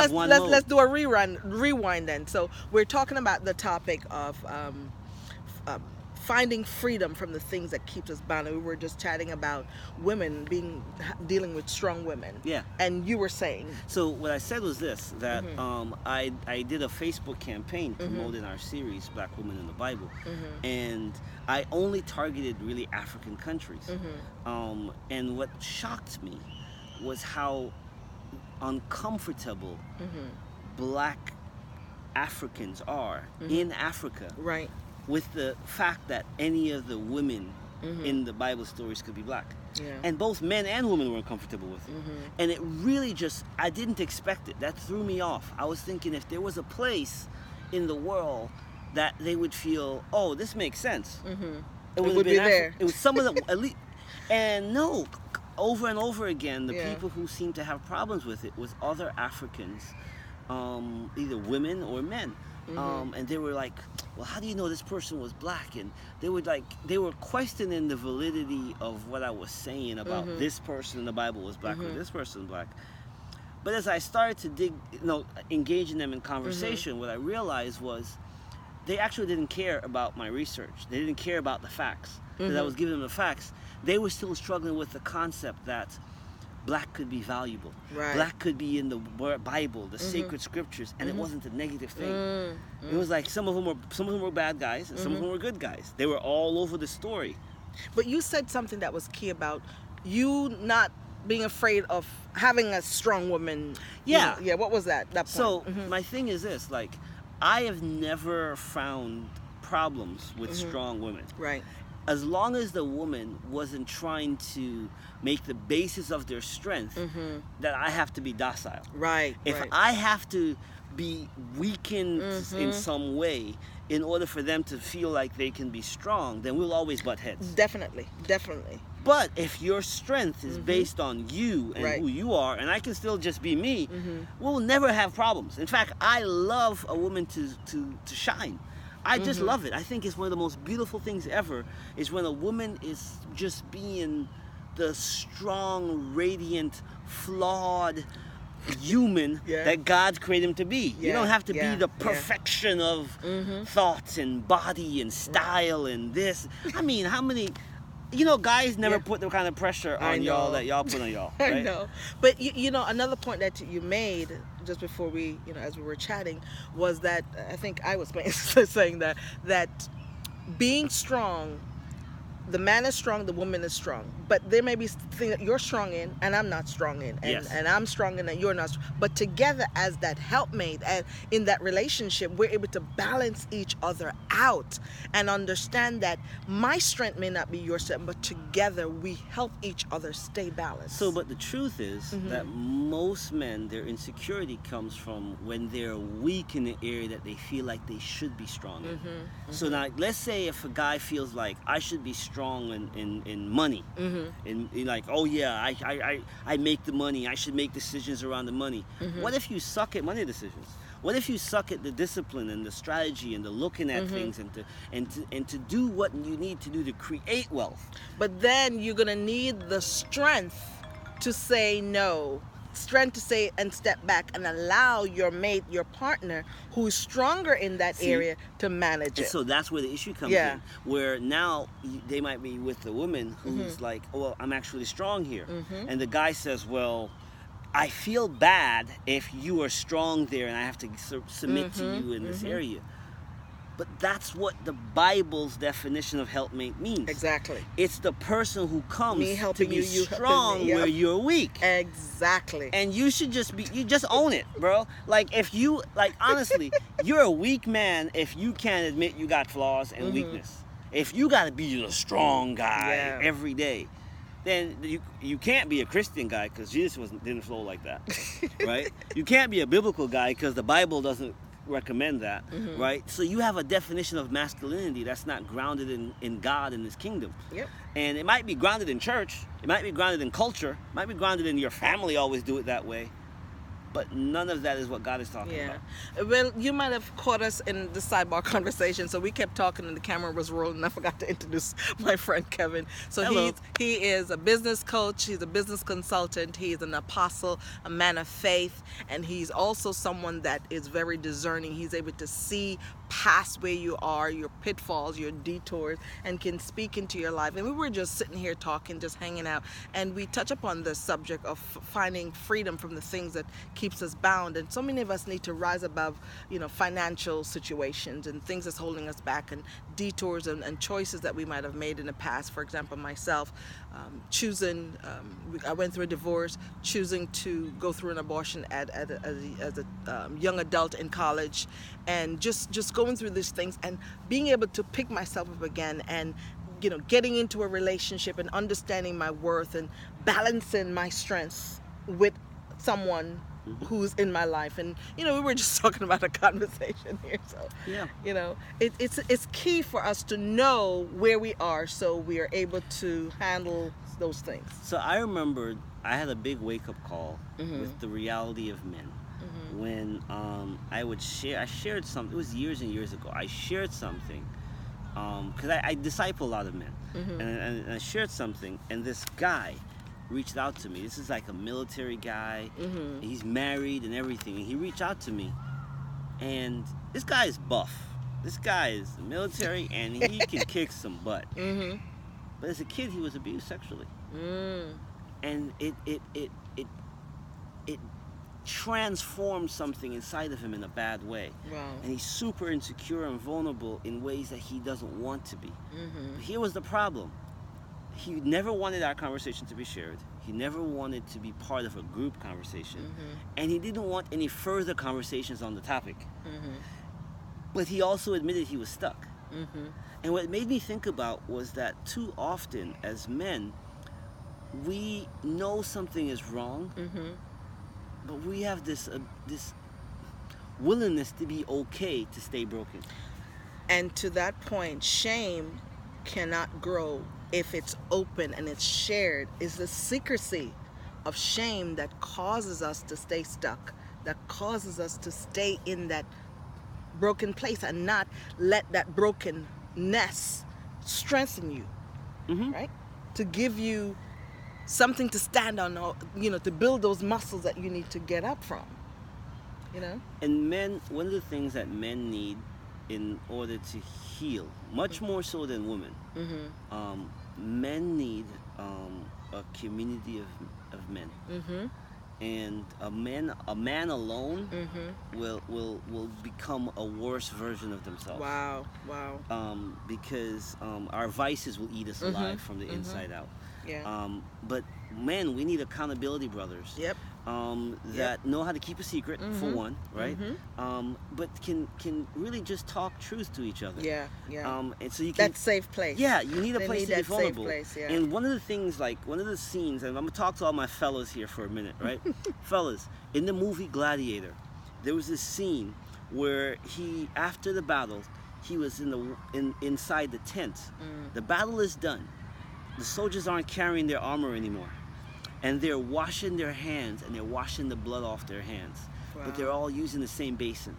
have one mode. let's do a rewind then. So we're talking about the topic of finding freedom from the things that keeps us bound. And we were just chatting about women dealing with strong women. Yeah. And you were saying. So what I said was this, that I did a Facebook campaign promoting our series, Black Women in the Bible, and I only targeted really African countries. And what shocked me was how uncomfortable Black Africans are in Africa. Right. With the fact that any of the women in the Bible stories could be black. Yeah. And both men and women were uncomfortable with it. And it really I didn't expect it. That threw me off. I was thinking if there was a place in the world that they would feel, oh, this makes sense. It would be there. It was some of the, at least, and no, over and over again, the Yeah. people who seemed to have problems with it was other Africans, either women or men. And they were like, well, how do you know this person was black? And they were questioning the validity of what I was saying about this person in the Bible was black or this person black. But as I started to engaging them in conversation, what I realized was they actually didn't care about my research. They didn't care about the facts. Because I was giving them the facts. They were still struggling with the concept that black could be valuable. Right. Black could be in the Bible, the sacred scriptures, and it wasn't a negative thing. It was like some of them were bad guys, and some of them were good guys. They were all over the story. But you said something that was key about you not being afraid of having a strong woman. Yeah. Yeah. What was that? That point? So my thing is this: like, I have never found problems with strong women. Right. As long as the woman wasn't trying to make the basis of their strength that I have to be docile. Right. If right. I have to be weakened in some way in order for them to feel like they can be strong, then we'll always butt heads. Definitely. But if your strength is based on you and Right. who you are, and I can still just be me, we'll never have problems. In fact, I love a woman to shine. I just love it. I think it's one of the most beautiful things ever is when a woman is just being the strong, radiant, flawed human Yeah. that God created him to be. You Yeah, don't have to yeah, be the yeah. perfection of thoughts and body and style and this. I mean, how many... guys never Yeah. put the kind of pressure I on y'all know. that y'all put on y'all. I Right? know. But another point that you made just before we, as we were chatting, was that I think I was saying that being strong, the man is strong, the woman is strong. But there may be things that you're strong in and I'm not strong in. And, Yes. and I'm strong in and you're not. But together as that helpmate and in that relationship, we're able to balance each other out and understand that my strength may not be your strength, but together we help each other stay balanced. So, but the truth is that most men, their insecurity comes from when they're weak in the area that they feel like they should be strong in. So now, let's say if a guy feels like I should be strong in money, and like, oh yeah, I make the money, I should make decisions around the money. What if you suck at money decisions? What if you suck at the discipline and the strategy and the looking at things and to do what you need to do to create wealth? But then you're gonna need the strength to say no, strength to say and step back and allow your mate, your partner, who's stronger in that area, to manage And it. so that's where the issue comes Yeah. in, where now they might be with the woman who's like, oh, well, I'm actually strong here. And the guy says, well, I feel bad if you are strong there and I have to submit to you in this area. But that's what the Bible's definition of helpmate means. Exactly. It's the person who comes Me to helping be you, you helping strong me. Yep. where you're weak. Exactly. And you should you just own it, bro. Like, if you, like, honestly, you're a weak man if you can't admit you got flaws and weakness. If you got to be the strong guy every day, then you can't be a Christian guy because Jesus didn't flow like that, right? You can't be a biblical guy because the Bible doesn't recommend that, right? So you have a definition of masculinity that's not grounded in God and His kingdom. Yep. And it might be grounded in church, it might be grounded in culture, it might be grounded in your family always do it that way. but none of that is what God is talking Yeah. about. Well, you might have caught us in the sidebar conversation. So we kept talking and the camera was rolling. And I forgot to introduce my friend Kevin. So Hello. he is a business coach. He's a business consultant. He's an apostle, a man of faith. And he's also someone that is very discerning. He's able to see past where you are, your pitfalls, your detours, and can speak into your life. And we were just sitting here talking, just hanging out. And we touch upon the subject of finding freedom from the things that keeps us bound. And so many of us need to rise above, financial situations and things that's holding us back, and detours and choices that we might have made in the past. For example, myself, choosing, I went through a divorce, choosing to go through an abortion as a young adult in college, and just going through these things and being able to pick myself up again, and getting into a relationship and understanding my worth and balancing my strengths with someone who's in my life. And we were just talking about a conversation here, so Yeah. it's key for us to know where we are so we are able to handle those things. So I remember I had a big wake-up call with the reality of men. When I shared something. It was years and years ago. I shared something because I disciple a lot of men, and I shared something, and this guy reached out to me. This is like a military guy. He's married and everything, and he reached out to me, and this guy is buff. This guy is military, and he can kick some butt. But as a kid, he was abused sexually, and it transformed something inside of him in a bad way. Wow. And he's super insecure and vulnerable in ways that he doesn't want to be. But here was the problem. He never wanted our conversation to be shared. He never wanted to be part of a group conversation. And he didn't want any further conversations on the topic. But he also admitted he was stuck. And what it made me think about was that too often as men, we know something is wrong, but we have this willingness to be okay to stay broken. And to that point, shame cannot grow if it's open and it's shared. It's the secrecy of shame that causes us to stay stuck, that causes us to stay in that broken place and not let that brokenness strengthen you, right? To give you something to stand on, or, to build those muscles that you need to get up from, And men, one of the things that men need in order to heal, much more so than women, men need a community of men. And a man alone will become a worse version of themselves. Wow. Because our vices will eat us alive from the inside out. Yeah. But men, we need accountability brothers. Yep. That know how to keep a secret, for one, right? But can really just talk truth to each other. Yeah. And so you can. That safe place. Yeah, you need a They place need to be that safe vulnerable. place, yeah. And one of the things, like one of the scenes, and I'm gonna talk to all my fellas here for a minute, right? Fellas, in the movie Gladiator, there was this scene where after the battle, he was inside the tent. The battle is done. The soldiers aren't carrying their armor anymore. And they're washing their hands, and they're washing the blood off their hands. Wow. But they're all using the same basin.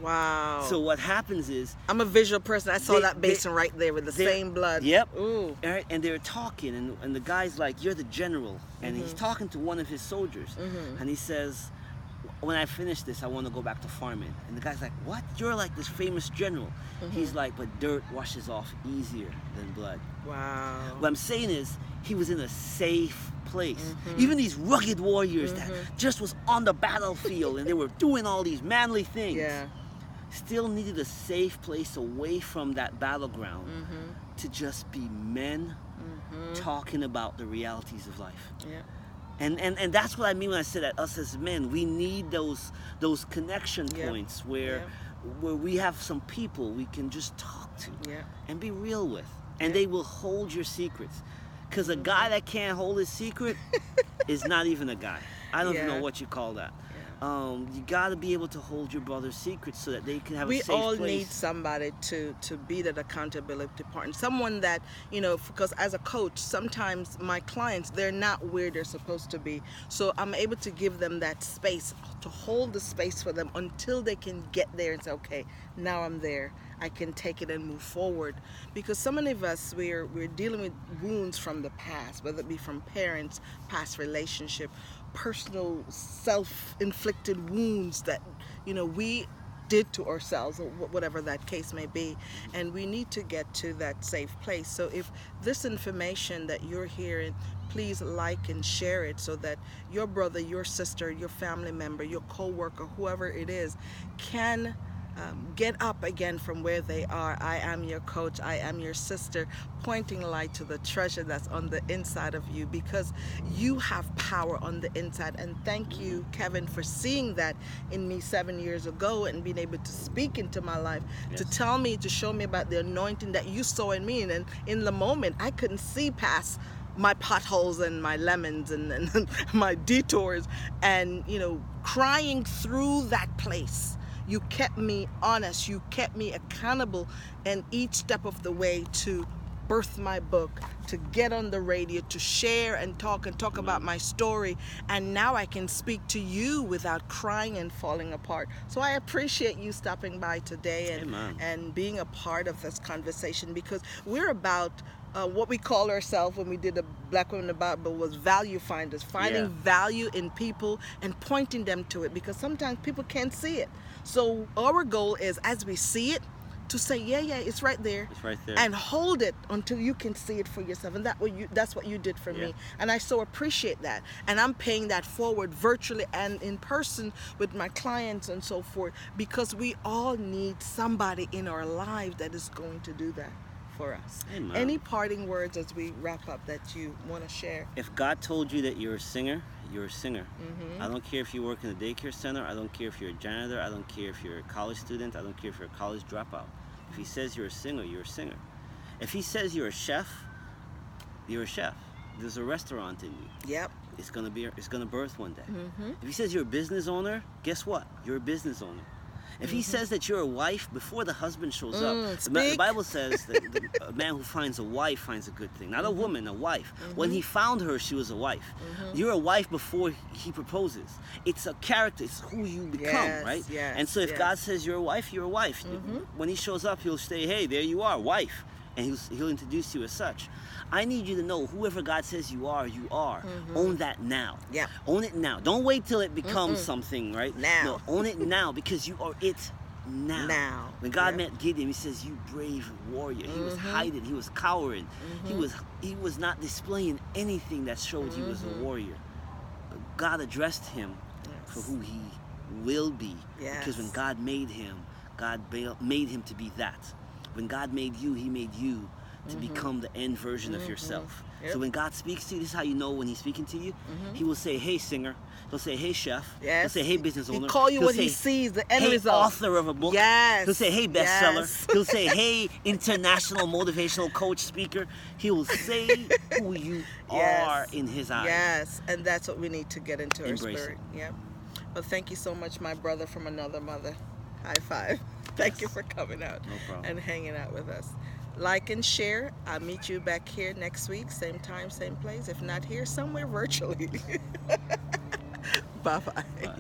Wow. So what happens is... I'm a visual person. I saw They- that basin right there with the same blood. Yep. Ooh. Right? And they're talking, and the guy's like, "You're the general." And he's talking to one of his soldiers. And he says, "When I finish this, I want to go back to farming." And the guy's like, "What? You're like this famous general." He's like, "But dirt washes off easier than blood." Wow. What I'm saying is, he was in a safe place. Even these rugged warriors that just was on the battlefield and they were doing all these manly things, Yeah. still needed a safe place away from that battleground to just be men talking about the realities of life. Yeah. And that's what I mean when I say that us as men, we need those connection Yep. points where we have some people we can just talk to Yeah. and be real with, and Yeah. they will hold your secrets. Because a guy that can't hold his secret is not even a guy. I don't even Yeah. know what you call that. You got to be able to hold your brother's secrets so that they can have a We safe all place. need somebody to be that accountability partner, someone that, you know, because as a coach, sometimes my clients, they're not where they're supposed to be, so I'm able to give them that space, to hold the space for them until they can get there and say, okay, now I'm there, I can take it and move forward. Because so many of us, we're dealing with wounds from the past, whether it be from parents, past relationship, personal self-inflicted wounds that, you know, we did to ourselves, or whatever that case may be. And we need to get to that safe place. So if this information that you're hearing, please like and share it so that your brother, your sister, your family member, your co-worker, whoever it is, can get up again from where they are. I am your coach, I am your sister, pointing light to the treasure that's on the inside of you, because you have power on the inside. And thank you, Kevin, for seeing that in me 7 years ago and being able to speak into my life, to tell me, to show me about the anointing that you saw in me. And in the moment, I couldn't see past my potholes and my lemons and my detours, and, you know, crying through that place. You kept me honest, you kept me accountable, and each step of the way to birth my book, to get on the radio, to share and talk about my story. And now I can speak to you without crying and falling apart. So I appreciate you stopping by today and being a part of this conversation, because we're about what we call ourselves when we did the Black Women in the Bible was value finders, finding value in people and pointing them to it, because sometimes people can't see it. So our goal is, as we see it, to say, yeah, it's right there. It's right there. And hold it until you can see it for yourself. And that's what you did for me. And I so appreciate that. And I'm paying that forward virtually and in person with my clients and so forth, because we all need somebody in our lives that is going to do that for us. Amen. Any parting words as we wrap up that you want to share? If God told you that you're a singer, you're a singer. I don't care if you work in a daycare center. I don't care if you're a janitor. I don't care if you're a college student. I don't care if you're a college dropout. If he says you're a singer, you're a singer. If he says you're a chef, you're a chef. There's a restaurant in you. Yep. It's gonna birth one day. If he says you're a business owner, guess what? You're a business owner. If he says that you're a wife before the husband shows up, the Bible says that a man who finds a wife finds a good thing. Not a woman, a wife. When he found her, she was a wife. You're a wife before he proposes. It's a character. It's who you become, right? And so if God says you're a wife, you're a wife. When he shows up, he'll say, hey, there you are, wife. And he'll introduce you as such. I need you to know, whoever God says you are, you are. Own that now. Yeah. Own it now. Don't wait till it becomes something, right? Now. No, own it now, because you are it now. Now. When God met Gideon, he says, you brave warrior. He was hiding. He was cowering. He was not displaying anything that showed he was a warrior. But God addressed him for who he will be. Because when God made him, God made him to be that. When God made you, he made you to become the end version of yourself. So when God speaks to you, this is how you know when he's speaking to you. He will say, hey, singer. He'll say, hey, chef. He'll say, hey, business owner. He'll call you what he sees, the end hey, result. author of a book. He'll say, hey, bestseller. He'll say, hey, international motivational coach, speaker. He will say who you are in his eyes. Yes, and that's what we need to get into Embrace our spirit. it. Yep. Well, thank you so much, my brother from another mother. High five. Thank you for coming out and hanging out with us. Like and share. I'll meet you back here next week, same time, same place. If not here, somewhere virtually. Bye-bye. Bye.